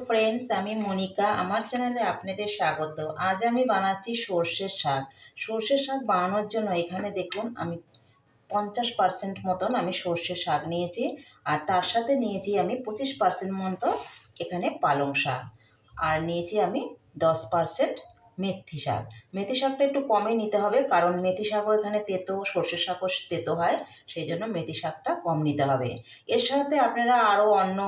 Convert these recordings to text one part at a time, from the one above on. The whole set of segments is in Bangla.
ফ্রেন্ডস, আমি মনিকা। আমার চ্যানেলে আপনাদের স্বাগত। আজ আমি বানাচ্ছি সর্ষের শাক। সর্ষের শাক বানানোর জন্য এখানে দেখুন আমি 50% মতন আমি সর্ষের শাক নিয়েছি, আর তার সাথে নিয়েছি আমি 25% মতো এখানে পালং শাক, আর নিয়েছি আমি 10% মেথি শাক। মেথি শাকটা একটু কমই নিতে হবে, কারণ মেথি শাকও এখানে তেতো, সর্ষের শাকও তেতো হয়, সেই জন্য মেথি শাকটা কম নিতে হবে। এর সাথে আপনারা আরও অন্য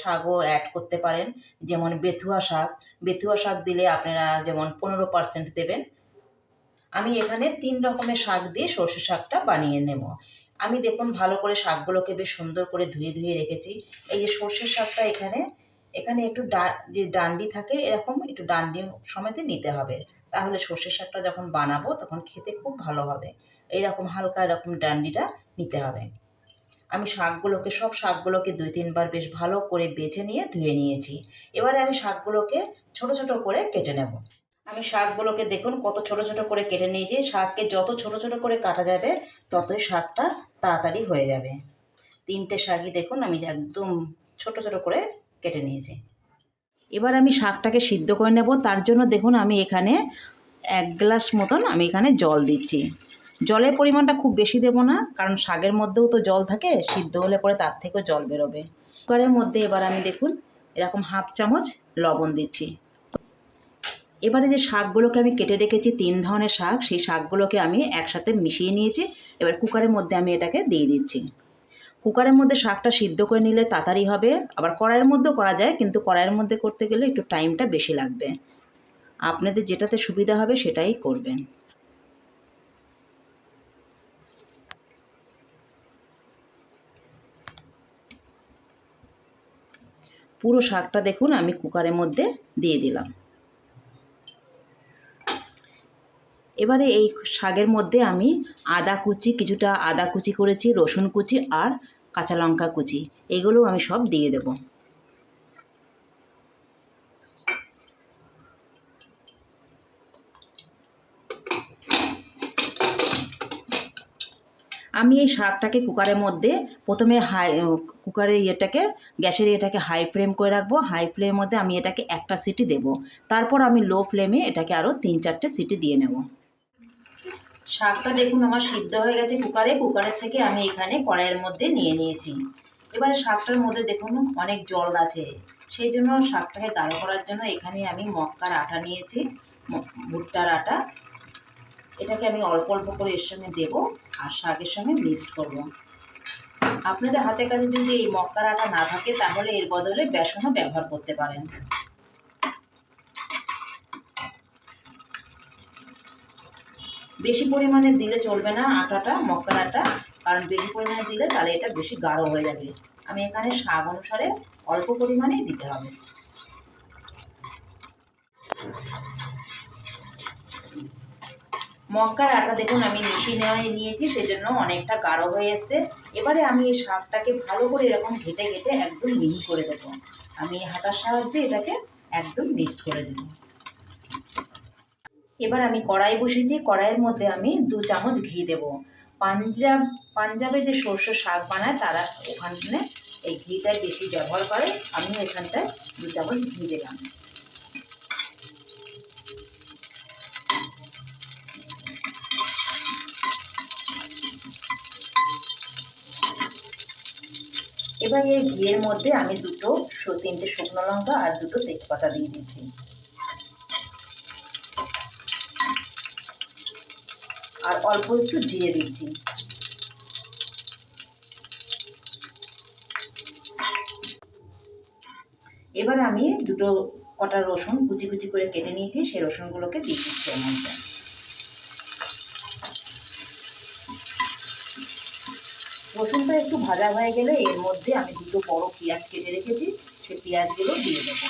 শাকও অ্যাড করতে পারেন, যেমন বেথুয়া শাক। বেথুয়া শাক দিলে আপনারা যেমন 15% দেবেন। আমি এখানে 3 রকমের শাক দিয়ে সর্ষে শাকটা বানিয়ে নেব। আমি দেখুন ভালো করে শাকগুলোকে বেশ সুন্দর করে ধুয়ে ধুয়ে রেখেছি। এই যে সর্ষের শাকটা এখানে এখানে একটু যে ডান্ডি থাকে, এরকম একটু ডান্ডি সমেত নিতে হবে, তাহলে সর্ষের শাকটা যখন বানাবো তখন খেতে খুব ভালো হবে। এইরকম হালকা এরকম ডান্ডিটা নিতে হবে। আমি সব শাকগুলোকে 2-3 বার বেশ ভালো করে বেছে নিয়ে ধুয়ে নিয়েছি। এবারে আমি শাকগুলোকে ছোট ছোট করে কেটে নেব। আমি শাকগুলোকে দেখুন কত ছোট ছোট করে কেটে নিয়েছি। শাককে যত ছোট ছোট করে কাটা যাবে ততই শাকটা তাড়াতাড়ি হয়ে যাবে। 3টে শাকই দেখুন আমি একদম ছোট ছোট করে কেটে নিয়েছি। এবার আমি শাকটাকে সিদ্ধ করে নেব। তার জন্য দেখুন আমি এখানে 1 গ্লাস মতন আমি এখানে জল দিচ্ছি। জলের পরিমাণটা খুব বেশি দেব না, কারণ শাকের মধ্যেও তো জল থাকে, সিদ্ধ হলে পরে তার থেকেও জল বেরোবে। কুকারের মধ্যে এবার আমি দেখুন এরকম 1/2 চামচ লবণ দিচ্ছি। এবারে যে শাকগুলোকে আমি কেটে রেখেছি, 3 ধরনের শাক, সেই শাকগুলোকে আমি একসাথে মিশিয়ে নিয়েছি। এবার কুকারের মধ্যে আমি এটাকে দিয়ে দিচ্ছি। কুকারের মধ্যে শাকটা সিদ্ধ করে নিলে তাড়াতাড়ি হবে, আবার কড়াইয়ের মধ্যেও করা যায়, কিন্তু কড়াইয়ের মধ্যে করতে গেলে একটু টাইমটা বেশি লাগবে। আপনাদের যেটাতে সুবিধা হবে সেটাই করবেন। পুরো শাকটা দেখুন আমি কুকারের মধ্যে দিয়ে দিলাম। এবারে এই শাকের মধ্যে আমি কিছুটা আদা কুচি করেছি, রসুন কুচি আর কাঁচা লঙ্কা কুচি, এগুলো আমি সব দিয়ে দেব। আমি এই শাকটাকে কুকারের মধ্যে প্রথমে গ্যাসের ইয়েটাকে হাই ফ্লেম করে রাখবো। হাই ফ্লেমের মধ্যে আমি এটাকে 1টা সিটি দেব। তারপর আমি লো ফ্লেমে এটাকে আরও 3-4টে সিটি দিয়ে নেব। শাকটা দেখুন আমার সিদ্ধ হয়ে গেছে কুকারের থেকে আমি এখানে কড়াইয়ের মধ্যে নিয়ে নিয়েছি। এবার শাকটার মধ্যে দেখুন অনেক জল আছে, সেই জন্য শাকটাকে গাঢ় করার জন্য এখানে আমি মক্কার আটা নিয়েছি, ভুট্টার আটা। এটাকে আমি অল্প অল্প করে এর সঙ্গে দেবো আর শাকের সঙ্গে মিক্সড করব। আপনাদের হাতের কাছে যদি এই মক্কার আটা না থাকে তাহলে এর বদলে বেসনও ব্যবহার করতে পারেন। বেশি পরিমাণে দিলে চলবে না আটাটা, মক্কার আটা, কারণ বেশি পরিমাণে দিলে তাহলে এটা বেশি গাঢ় হয়ে যাবে। আমি এখানে স্বাদ অনুসারে অল্প পরিমাণেই দিতে হবে। মক্কার আটা দেখুন আমি মিশিয়ে নিয়েছি, সেজন্য অনেকটা গাঢ় হয়ে এসছে। এবারে আমি এই শাকটাকে ভালো করে এরকম ঘেটে ঘেটে একদম মিহি করে দেবো। আমি হাতার সাহায্যে এটাকে একদম মিক্সড করে দেবো। এবার আমি কড়াই বসিয়েছি, কড়াইয়ের মধ্যে আমি 2 চামচ ঘি দেব। পাঞ্জাবে যে সর্ষের শাক বানায় তারা ওখানে এই ঘিটা বেশি ব্যবহার করে, আমি এখানটায় 2 চামচ ঘি দিলাম। এবার এই ঘিয়ের মধ্যে আমি 3টে শুকনো লঙ্কা আর 2টো তেজপাতা দিয়ে দিচ্ছি। আর অল্প একটু জিরে দিচ্ছি। এবার আমি 2 কটা রসুন কুচি কুচি করে কেটে নিয়েছি, সেই রসুনগুলোকে দিয়ে দিচ্ছি এর মধ্যে। রসুনটা একটু ভাজা হয়ে গেলে এর মধ্যে আমি 2টো বড় পেঁয়াজ কেটে রেখেছি, সেই পেঁয়াজগুলো দিয়ে দেবো।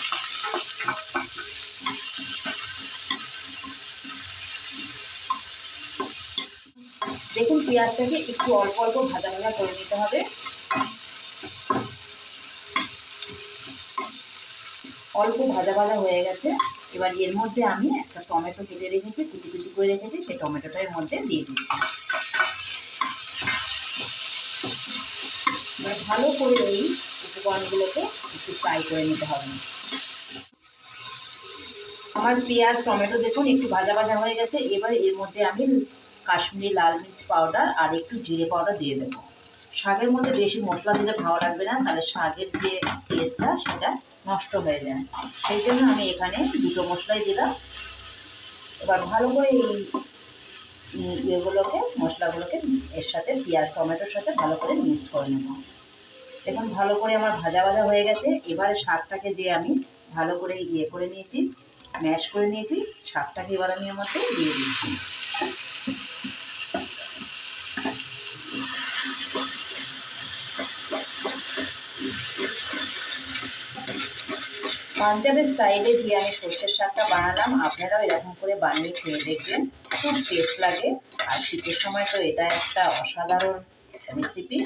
দেখুন পেঁয়াজটাকে একটু অল্প অল্প ভাজা ভাজা করে নিতে হবে। অল্প ভাজা ভাজা হয়ে গেছে। এবার এর মধ্যে আমি একটা টমেটো কেটে রেখেছি, কুচি কুচি করে রেখেছি, সেই টমেটোটা এর মধ্যে দিয়ে দিচ্ছি। এবার ভালো করে এই উপকরণগুলোকে একটু ফ্রাই করে নিতে হবে। আমার পেঁয়াজ টমেটো দেখুন একটু ভাজা ভাজা হয়ে গেছে। এবার এর মধ্যে আমি কাশ্মীরি লাল মির্চ পাউডার আর একটু জিরে পাউডার দিয়ে দেবো। শাকের মধ্যে বেশি মশলা দিলে ভালো লাগবে না, তাহলে শাকের যে টেস্টটা সেটা নষ্ট হয়ে যায়। সেই জন্য আমি এখানে দুটো মশলাই দিলাম। এবার ভালো করে এই মশলাগুলোকে এর সাথে পেঁয়াজ টমেটোর সাথে ভালো করে মিক্স করে নেব। এখন ভালো করে আমার ভাজা ভাজা হয়ে গেছে। এবারে শাকটাকে দিয়ে আমি ভালো করে করে নিয়েছি, ম্যাশ করে নিয়েছি। শাকটাকে এবার আমি এর মধ্যে দিয়ে দিচ্ছি। পাঞ্জাবের স্টাইলে দিয়ে আমি সর্ষের শাকটা বানালাম। আপনারাও এরকম করে বানিয়ে খেয়ে দেখবেন, খুব টেস্ট লাগে। আর শীতের সময় তো এটা একটা অসাধারণ রেসিপি।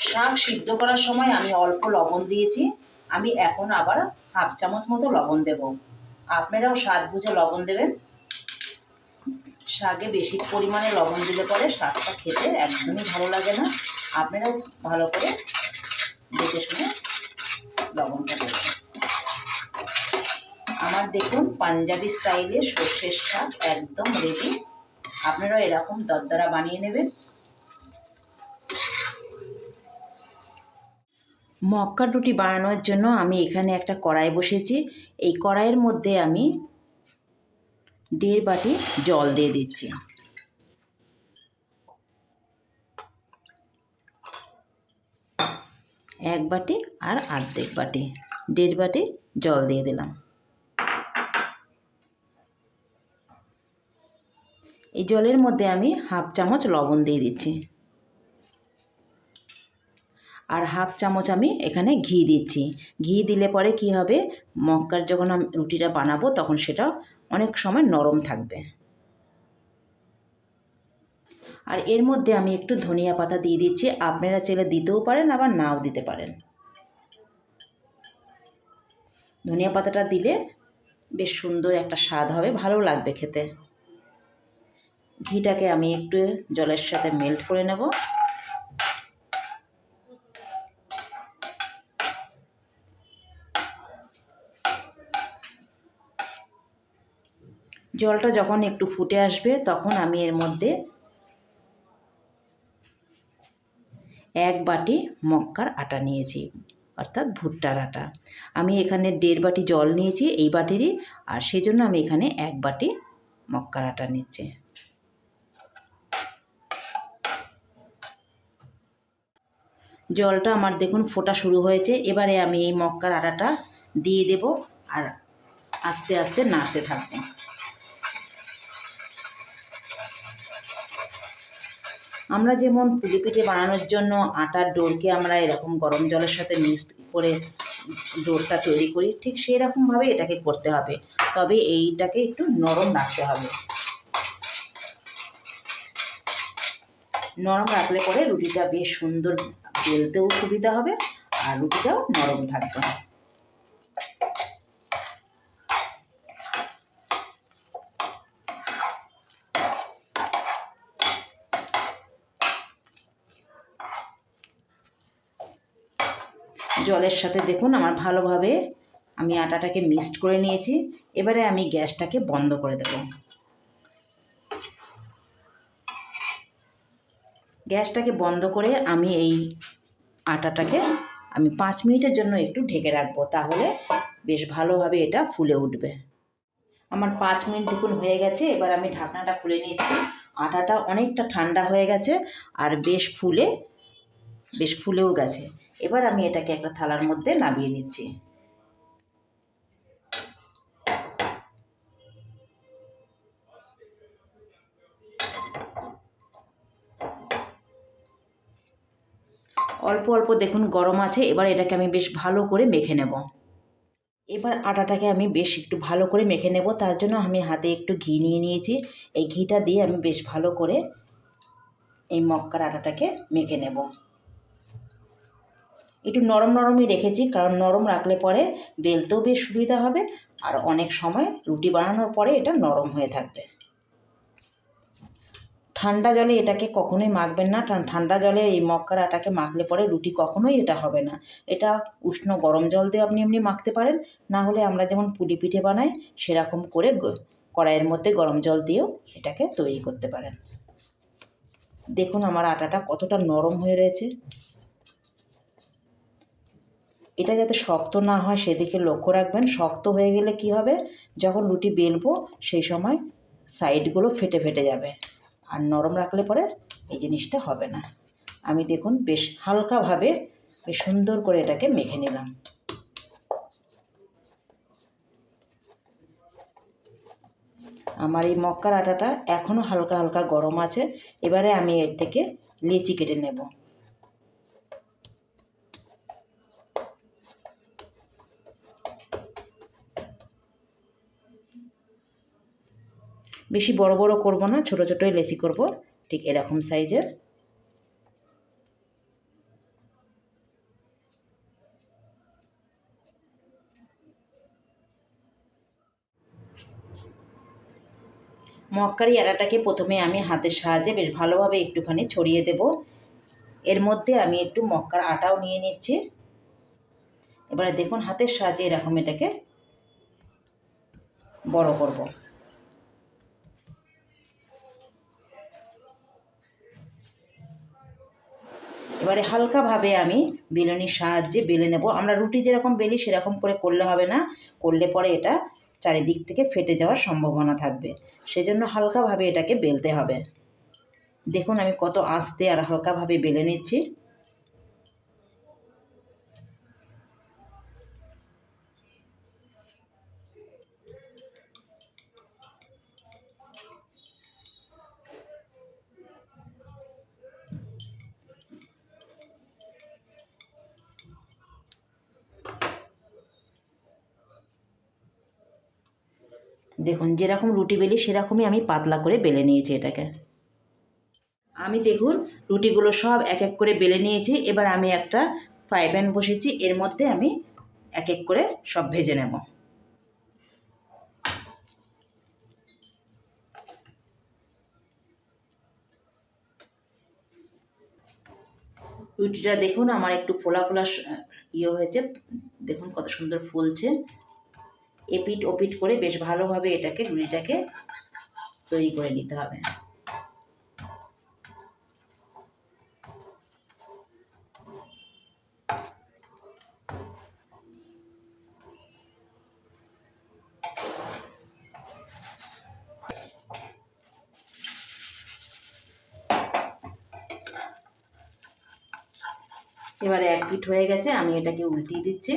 শাক সিদ্ধ করার সময় আমি অল্প লবণ দিয়েছি, আমি এখন আবার হাফ চামচ মতো লবণ দেব। আপনারাও স্বাদ বুঝে লবণ দেবেন। শাকে বেশি পরিমাণে লবণ দিলে পরে শাকটা খেতে একদমই ভালো লাগে না। আপনারাও ভালো করে দেখে শুনে লবণটা দেবেন। আমার দেখুন পাঞ্জাবি স্টাইলে সর্ষের শাক একদম রেডি। আপনারাও এরকম দরদরা বানিয়ে নেবেন। মক্কার রুটি বানানোর জন্য আমি এখানে একটা কড়াই বসিয়েছি। এই কড়াইয়ের মধ্যে আমি 1.5 বাটি জল দিয়ে দিচ্ছি। এক বাটি আর অর্ধেক বাটি, 1.5 বাটি জল দিয়ে দিলাম। এই জলের মধ্যে আমি হাফ চামচ লবণ দিয়ে দিচ্ছি, আর হাফ চামচ আমি এখানে ঘি দিচ্ছি। ঘি দিলে পরে কি হবে, মক্কার যখন আমি রুটিটা বানাবো তখন সেটা অনেক সময় নরম থাকবে। আর এর মধ্যে আমি একটু ধনিয়া পাতা দিয়ে দিচ্ছি। আপনারা চাইলে দিতেও পারেন, আবার নাও দিতে পারেন। ধনিয়া পাতাটা দিলে বেশ সুন্দর একটা স্বাদ হবে, ভালো লাগবে খেতে। ঘিটাকে আমি একটু জলের সাথে মেল্ট করে নেব। জলটা যখন একটু ফুটে আসবে তখন আমি এর মধ্যে 1 বাটি মক্কার আটা নিয়েছি, অর্থাৎ ভুট্টার আটা। আমি এখানে 1.5 বাটি জল নিয়েছি এই বাটিরই, আর সেই জন্য আমি এখানে 1 বাটি মক্কার আটা নিচ্ছি। জলটা আমার দেখুন ফোটা শুরু হয়েছে। এবারে আমি এই মক্কার আটাটা দিয়ে দেব আর আস্তে আস্তে নাড়তে থাকবো। আমরা যেমন পুলি পিঠে বানানোর জন্য আটার ডোরকে আমরা এরকম গরম জলের সাথে মিক্সড করে ডোরটা তৈরি করি, ঠিক সেই রকমভাবে এটাকে করতে হবে। তবে এইটাকে একটু নরম রাখতে হবে। নরম রাখলে পরে রুটিটা বেশ সুন্দর বেলতেও সুবিধা হবে, আর রুটিটাও নরম থাকবে। জলের সাথে দেখুন আমার ভালোভাবে আমি আটাটাকে মিক্সড করে নিয়েছি। এবারে আমি গ্যাসটাকে বন্ধ করে দেব। গ্যাসটাকে বন্ধ করে আমি এই আটাটাকে আমি 5 মিনিটের জন্য একটু ঢেকে রাখবো, তাহলে বেশ ভালোভাবে এটা ফুলে উঠবে। আমার 5 মিনিট দেখুন হয়ে গেছে। এবার আমি ঢাকনাটা খুলে নিয়েছি। আটাটা অনেকটা ঠান্ডা হয়ে গেছে আর বেশ ফুলেও গেছে। এবার আমি এটাকে একটা থালার মধ্যে নামিয়ে নিচ্ছি। অল্প অল্প দেখুন গরম আছে। এবার এটাকে আমি বেশ ভালো করে মেখে নেব। এবার আটাটাকে আমি বেশ একটু ভালো করে মেখে নেব। তার জন্য আমি হাতে একটু ঘি নিয়ে নিয়েছি। এই ঘিটা দিয়ে আমি বেশ ভালো করে এই মক্কার আটাটাকে মেখে নেব। একটু নরম নরমই রেখেছি, কারণ নরম রাখলে পরে বেলতেও বেশ সুবিধা হবে, আর অনেক সময় রুটি বানানোর পরে এটা নরম হয়ে থাকবে। ঠান্ডা জলে এটাকে কখনোই মাখবেন না। ঠান্ডা জলে এই মক্কার আটাকে মাখলে পরে রুটি কখনোই এটা হবে না। এটা উষ্ণ গরম জল দিয়ে আপনি এমনি মাখতে পারেন, না হলে আমরা যেমন পুলি পিঠে বানাই সেরকম করে কড়াইয়ের মধ্যে গরম জল দিয়েও এটাকে তৈরি করতে পারেন। দেখুন আমার আটাটা কতটা নরম হয়ে রয়েছে। এটা যাতে শক্ত না হয় সেদিকে লক্ষ্য রাখবেন। শক্ত হয়ে গেলে কি হবে, যখন রুটি বেলবো সেই সময় সাইডগুলো ফেটে ফেটে যাবে। আর নরম রাখলে পরে এই জিনিসটা হবে না। আমি দেখুন বেশ হালকাভাবে বেশ সুন্দর করে এটাকে মেখে নিলাম। আমার এই মক্কার আটাটা এখনও হালকা হালকা গরম আছে। এবারে আমি এর থেকে লেচি কেটে নেব। বেশি বড় বড় করব না, ছোট ছোটোই লেচি করব, ঠিক এরকম সাইজের। মক্কার এই আটাটাকে প্রথমে আমি হাতের সাহায্যে বেশ ভালোভাবে একটুখানি ছড়িয়ে দেব। এর মধ্যে আমি একটু মক্কার আটাও নিয়ে নিচ্ছি। এবারে দেখুন হাতের সাহায্যে এরকম এটাকে বড় করব। এবারে হালকাভাবে আমি বেলনির সাহায্যে বেলে নেব। আমরা রুটি যেরকম বেলি সেরকম করে করলে হবে না, করলে পরে এটা চারিদিক থেকে ফেটে যাওয়ার সম্ভাবনা থাকবে। সেজন্য হালকাভাবে এটাকে বেলতে হবে। দেখুন আমি কত আস্তে আর হালকাভাবে বেলে নিচ্ছি। দেখুন যেরকম রুটি বেলি সেরকমই আমি পাতলা করে বেলে নিয়েছি এটাকে। আমি দেখুন রুটিগুলো সব এক এক করে বেলে নিয়েছি। এবার আমি একটা ফ্রাই প্যান বসেছি, এর মধ্যে আমি এক এক করে সব ভেজে নেব। রুটিটা দেখুন আমার একটু ফোলা ফোলা হয়েছে, দেখুন কত সুন্দর ফুলছে। এপিট ওপিট করে বেশ ভালোভাবে এটাকে রুটিটাকে তৈরি করে নিতে হবে। এবারে এক পিঠ হয়ে গেছে, আমি এটাকে উল্টিয়ে দিচ্ছি।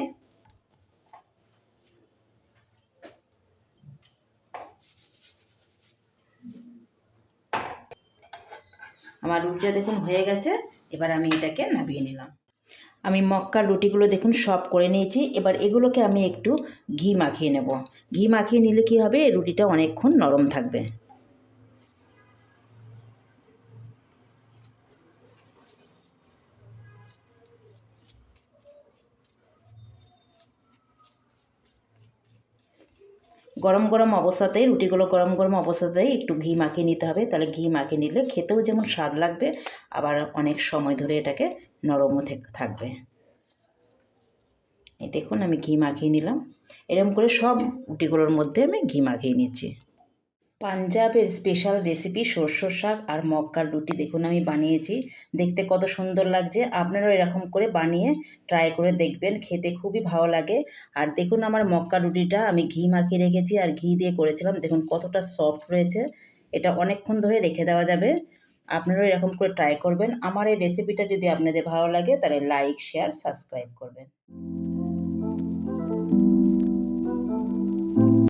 আমার রুটিটা দেখুন হয়ে গেছে। এবার আমি এটাকে নামিয়ে নিলাম। আমি মক্কার রুটিগুলো দেখুন সব করে নিয়েছি। এবার এগুলোকে আমি একটু ঘি মাখিয়ে নেব। ঘি মাখিয়ে নিলে কি হবে, রুটিটা অনেকক্ষণ নরম থাকবে। গরম গরম অবস্থাতেই রুটিগুলো গরম গরম অবস্থাতেই একটু ঘি মাখিয়ে নিতে হবে। তাহলে ঘি মাখিয়ে নিলে খেতেও যেমন স্বাদ লাগবে, আবার অনেক সময় ধরে এটাকে নরমও থাকবে। এই দেখুন আমি ঘি মাখিয়ে নিলাম। এরকম করে সব রুটিগুলোর মধ্যে আমি ঘি মাখিয়ে নিচ্ছি। পাঞ্জাবের স্পেশাল রেসিপি সরষের শাক আর মক্কার রুটি দেখুন আমি বানিয়েছি। দেখতে কত সুন্দর লাগছে। আপনারাও এরকম করে বানিয়ে ট্রাই করে দেখবেন, খেতে খুবই ভালো লাগে। আর দেখুন আমার মক্কার রুটিটা আমি ঘি মাখিয়ে রেখেছি আর ঘি দিয়ে করেছিলাম। দেখুন কতটা সফট রয়েছে। এটা অনেকক্ষণ ধরে রেখে দেওয়া যাবে। আপনারাও এরকম করে ট্রাই করবেন। আমার এই রেসিপিটা যদি আপনাদের ভালো লাগে তাহলে লাইক, শেয়ার, সাবস্ক্রাইব করবেন।